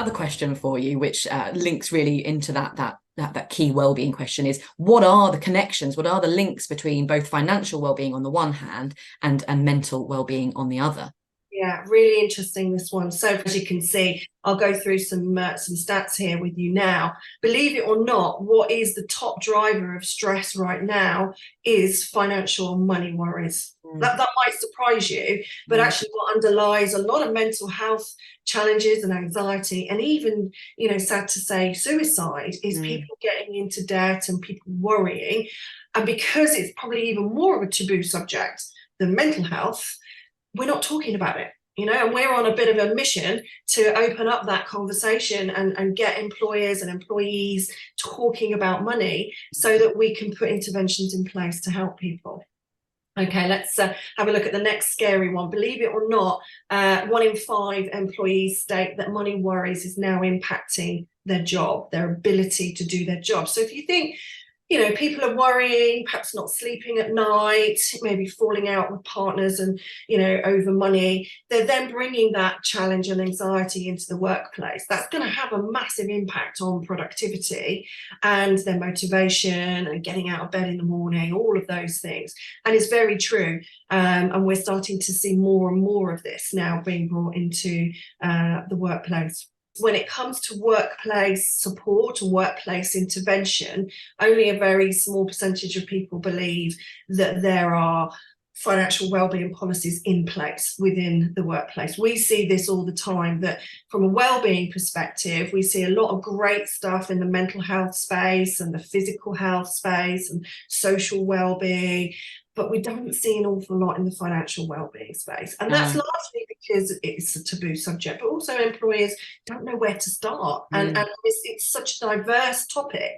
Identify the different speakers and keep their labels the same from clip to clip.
Speaker 1: another question for you, which links really into that key well-being question is, what are the connections, what are the links between both financial well-being on the one hand and mental well-being on the other?
Speaker 2: Yeah, really interesting, this one. So as you can see, I'll go through some stats here with you now. Believe it or not, what is the top driver of stress right now is financial and money worries. That might surprise you, but actually what underlies a lot of mental health challenges and anxiety, and even, you know, sad to say, suicide, is people getting into debt and people worrying. And because it's probably even more of a taboo subject than mental health, we're not talking about it, you know, and we're on a bit of a mission to open up that conversation and get employers and employees talking about money so that we can put interventions in place to help people. Okay, let's have a look at the next scary one. Believe it or not, 1 in 5 employees state that money worries is now impacting their job, their ability to do their job. So if you think, you know, people are worrying, perhaps not sleeping at night, maybe falling out with partners and, you know, over money, they're then bringing that challenge and anxiety into the workplace. That's going to have a massive impact on productivity and their motivation and getting out of bed in the morning, all of those things. And it's very true. And we're starting to see more and more of this now being brought into the workplace. When it comes to workplace support or workplace intervention, only a very small percentage of people believe that there are financial wellbeing policies in place within the workplace. We see this all the time, that from a wellbeing perspective, we see a lot of great stuff in the mental health space and the physical health space and social wellbeing, but we don't see an awful lot in the financial wellbeing space. And that's largely because it's a taboo subject, but also employers don't know where to start. And it's such a diverse topic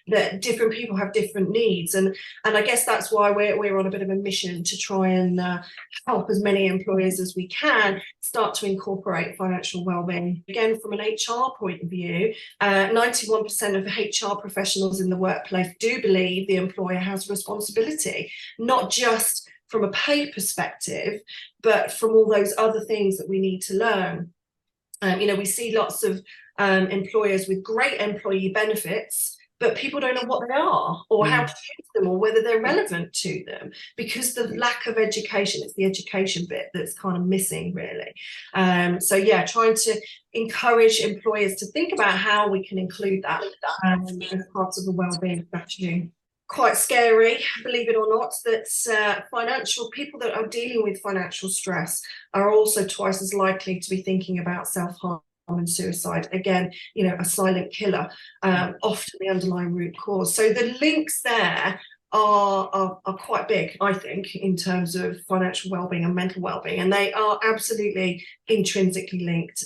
Speaker 2: that different people have different needs. And I guess that's why we're on a bit of a mission to try and help as many employers as we can start to incorporate financial wellbeing. Again, from an HR point of view, 91% of HR professionals in the workplace do believe the employer has responsibility, not just from a pay perspective, but from all those other things that we need to learn. You know, we see lots of employers with great employee benefits, but people don't know what they are or how to use them or whether they're relevant to them, because the lack of education, it's the education bit that's kind of missing, really. So yeah, trying to encourage employers to think about how we can include that as part of the wellbeing strategy. Quite scary, believe it or not, that financial people that are dealing with financial stress are also twice as likely to be thinking about self-harm and suicide. Again, you know, a silent killer, often the underlying root cause. So the links there are quite big, I think, in terms of financial wellbeing and mental wellbeing, and they are absolutely intrinsically linked.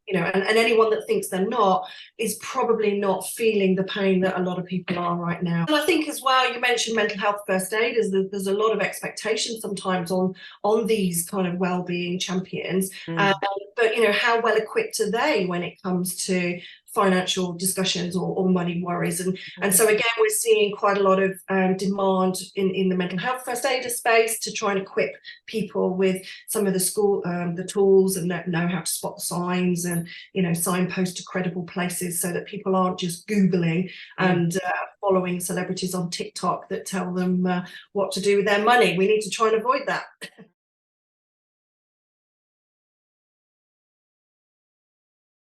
Speaker 2: You know, and anyone that thinks they're not is probably not feeling the pain that a lot of people are right now. And I think as well, you mentioned mental health first aid, is that there's a lot of expectation sometimes on these kind of wellbeing champions. But you know, how well equipped are they when it comes to financial discussions or money worries? And so again, we're seeing quite a lot of demand in the mental health first aider space to try and equip people with some of the tools and know how to spot signs and, you know, signpost to credible places, so that people aren't just Googling and following celebrities on TikTok that tell them what to do with their money. We need to try and avoid that.